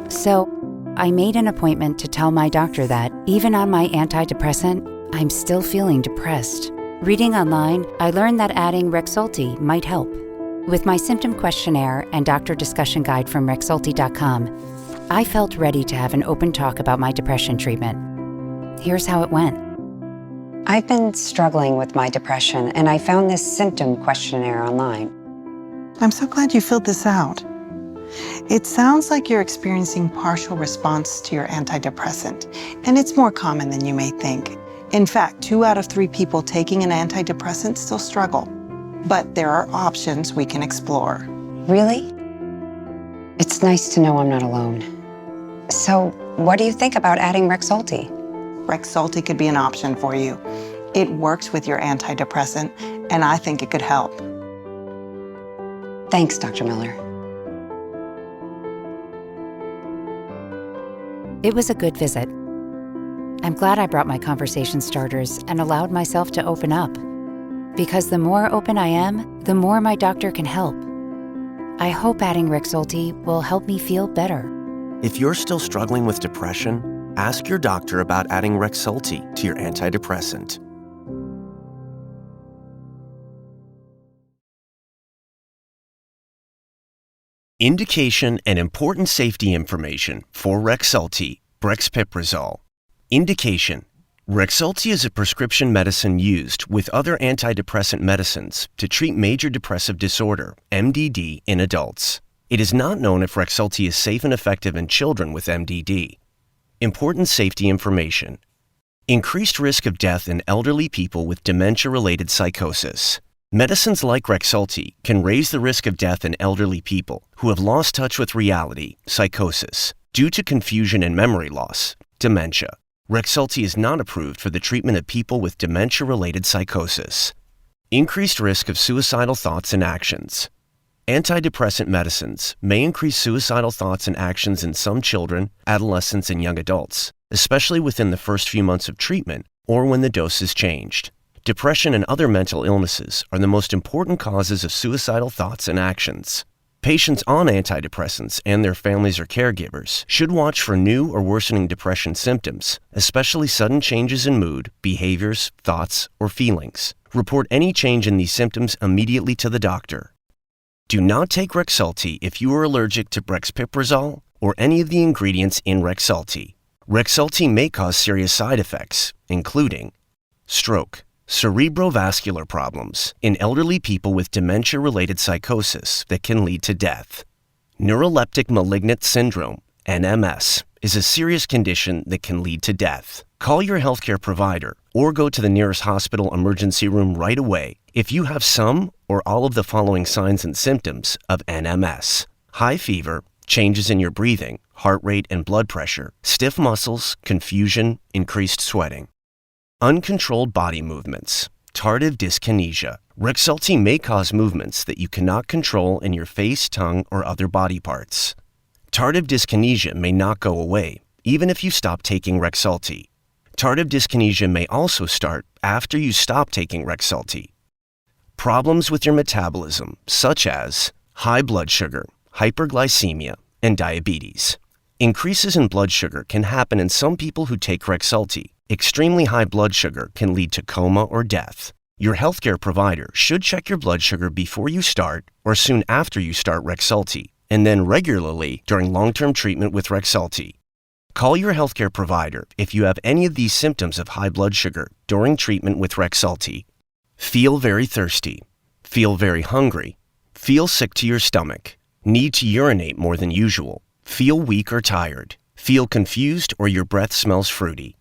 So, I made an appointment to tell my doctor that, even on my antidepressant, I'm still feeling depressed. Reading online, I learned that adding REXULTI might help. With my symptom questionnaire and doctor discussion guide from REXULTI.com, I felt ready to have an open talk about my depression treatment. Here's how it went. I've been struggling with my depression, and I found this symptom questionnaire online. I'm so glad you filled this out. It sounds like you're experiencing partial response to your antidepressant, and it's more common than you may think. In fact, 2 out of 3 people taking an antidepressant still struggle, but there are options we can explore. Really? It's nice to know I'm not alone. So, what do you think about adding REXULTI? REXULTI could be an option for you. It works with your antidepressant, and I think it could help. Thanks, Dr. Miller. It was a good visit. I'm glad I brought my conversation starters and allowed myself to open up. Because the more open I am, the more my doctor can help. I hope adding REXULTI will help me feel better. If you're still struggling with depression, ask your doctor about adding REXULTI to your antidepressant. Indication and important safety information for REXULTI, brexpiprazole. Indication: REXULTI is a prescription medicine used with other antidepressant medicines to treat major depressive disorder, MDD, in adults. It is not known if REXULTI is safe and effective in children with MDD. Important safety information: increased risk of death in elderly people with dementia-related psychosis. Medicines like REXULTI can raise the risk of death in elderly people who have lost touch with reality, psychosis, due to confusion and memory loss, dementia. REXULTI is not approved for the treatment of people with dementia-related psychosis. Increased risk of suicidal thoughts and actions. Antidepressant medicines may increase suicidal thoughts and actions in some children, adolescents, and young adults, especially within the first few months of treatment or when the dose is changed. Depression and other mental illnesses are the most important causes of suicidal thoughts and actions. Patients on antidepressants and their families or caregivers should watch for new or worsening depression symptoms, especially sudden changes in mood, behaviors, thoughts, or feelings. Report any change in these symptoms immediately to the doctor. Do not take REXULTI if you are allergic to brexpiprazole or any of the ingredients in REXULTI. REXULTI may cause serious side effects, including stroke, cerebrovascular problems in elderly people with dementia-related psychosis that can lead to death. Neuroleptic malignant syndrome, NMS, is a serious condition that can lead to death. Call your healthcare provider or go to the nearest hospital emergency room right away if you have some or all of the following signs and symptoms of NMS: high fever, changes in your breathing, heart rate and blood pressure, stiff muscles, confusion, increased sweating. Uncontrolled body movements, tardive dyskinesia. REXULTI may cause movements that you cannot control in your face, tongue, or other body parts. Tardive dyskinesia may not go away, even if you stop taking REXULTI. Tardive dyskinesia may also start after you stop taking REXULTI. Problems with your metabolism, such as high blood sugar, hyperglycemia, and diabetes. Increases in blood sugar can happen in some people who take REXULTI. Extremely high blood sugar can lead to coma or death. Your healthcare provider should check your blood sugar before you start or soon after you start REXULTI, and then regularly during long-term treatment with REXULTI. Call your healthcare provider if you have any of these symptoms of high blood sugar during treatment with REXULTI. Feel very thirsty. Feel very hungry. Feel sick to your stomach. Need to urinate more than usual. Feel weak or tired. Feel confused or your breath smells fruity.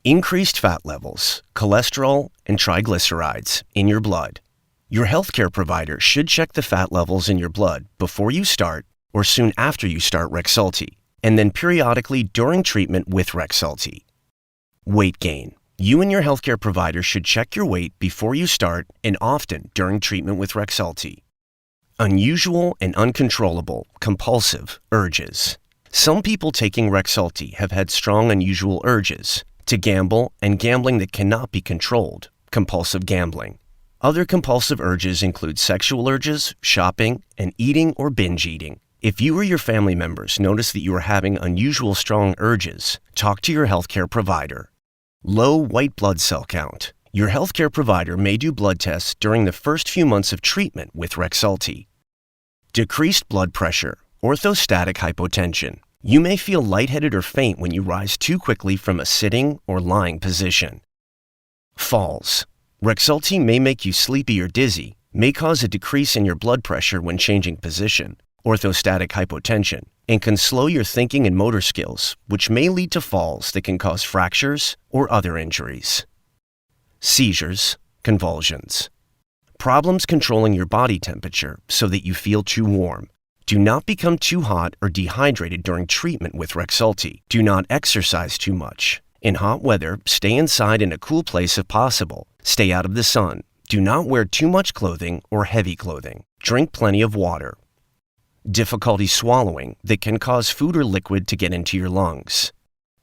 Increased fat levels, cholesterol, and triglycerides in your blood. Your healthcare provider should check the fat levels in your blood before you start or soon after you start REXULTI, and then periodically during treatment with REXULTI. Weight gain. You and your healthcare provider should check your weight before you start and often during treatment with REXULTI. Unusual and uncontrollable, compulsive urges. Some people taking REXULTI have had strong unusual urges to gamble and gambling that cannot be controlled, compulsive gambling. Other compulsive urges include sexual urges, shopping, and eating or binge eating. If you or your family members notice that you are having unusual strong urges, talk to your healthcare provider. Low white blood cell count. Your healthcare provider may do blood tests during the first few months of treatment with REXULTI. Decreased blood pressure, orthostatic hypotension. You may feel lightheaded or faint when you rise too quickly from a sitting or lying position. Falls. REXULTI may make you sleepy or dizzy, may cause a decrease in your blood pressure when changing position, orthostatic hypotension, and can slow your thinking and motor skills, which may lead to falls that can cause fractures or other injuries. Seizures, convulsions. Problems controlling your body temperature so that you feel too warm. Do not become too hot or dehydrated during treatment with REXULTI. Do not exercise too much. In hot weather, stay inside in a cool place if possible. Stay out of the sun. Do not wear too much clothing or heavy clothing. Drink plenty of water. Difficulty swallowing that can cause food or liquid to get into your lungs.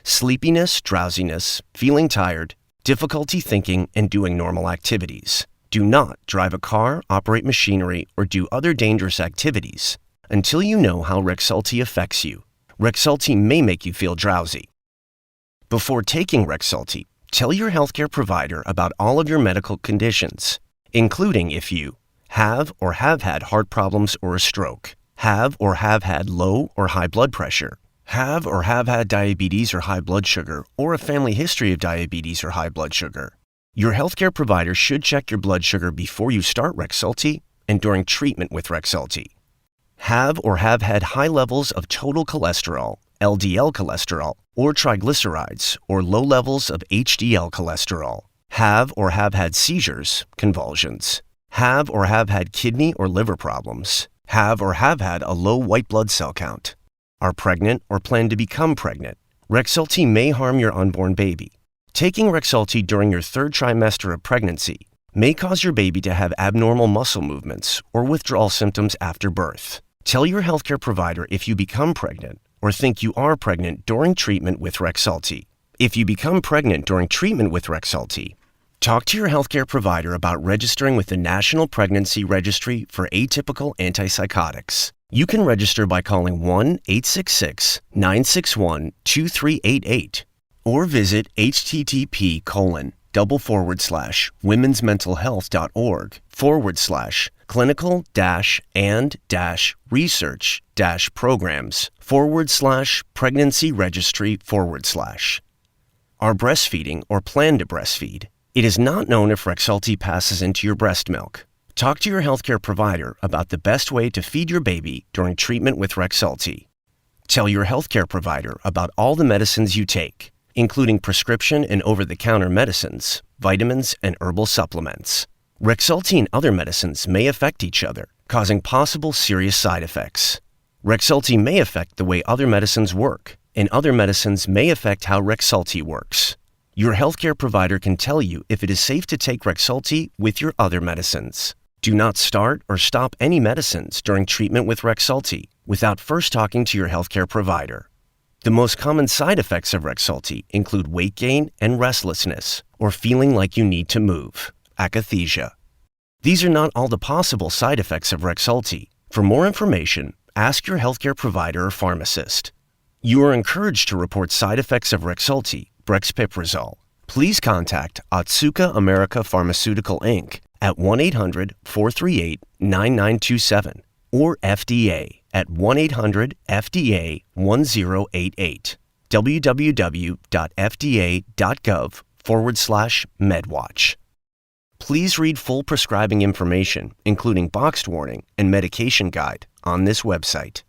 Sleepiness, drowsiness, feeling tired, difficulty thinking and doing normal activities. Do not drive a car, operate machinery, or do other dangerous activities until you know how REXULTI affects you. REXULTI may make you feel drowsy. Before taking REXULTI, tell your healthcare provider about all of your medical conditions, including if you have or have had heart problems or a stroke, have or have had low or high blood pressure, have or have had diabetes or high blood sugar, or a family history of diabetes or high blood sugar. Your healthcare provider should check your blood sugar before you start REXULTI and during treatment with REXULTI. Have or have had high levels of total cholesterol, LDL cholesterol, or triglycerides, or low levels of HDL cholesterol. Have or have had seizures, convulsions. Have or have had kidney or liver problems. Have or have had a low white blood cell count. Are pregnant or plan to become pregnant. REXULTI may harm your unborn baby. Taking REXULTI during your third trimester of pregnancy may cause your baby to have abnormal muscle movements or withdrawal symptoms after birth. Tell your healthcare provider if you become pregnant or think you are pregnant during treatment with REXULTI. If you become pregnant during treatment with REXULTI, talk to your healthcare provider about registering with the National Pregnancy Registry for Atypical Antipsychotics. You can register by calling 1-866-961-2388 or visit http://womensmentalhealth.org/clinical-and-research-programs/pregnancy registry/. Are breastfeeding or plan to breastfeed? It is not known if REXULTI passes into your breast milk. Talk to your healthcare provider about the best way to feed your baby during treatment with REXULTI. Tell your healthcare provider about all the medicines you take, including prescription and over-the-counter medicines, vitamins, and herbal supplements. REXULTI and other medicines may affect each other, causing possible serious side effects. REXULTI may affect the way other medicines work, and other medicines may affect how REXULTI works. Your healthcare provider can tell you if it is safe to take REXULTI with your other medicines. Do not start or stop any medicines during treatment with REXULTI without first talking to your healthcare provider. The most common side effects of REXULTI include weight gain and restlessness, or feeling like you need to move, akathisia. These are not all the possible side effects of REXULTI. For more information, ask your healthcare provider or pharmacist. You are encouraged to report side effects of REXULTI, brexpiprazole. Please contact Otsuka America Pharmaceutical Inc. at 1-800-438-9927 or FDA at 1-800-FDA-1088, www.fda.gov/medwatch. Please read full prescribing information, including boxed warning and medication guide, on this website.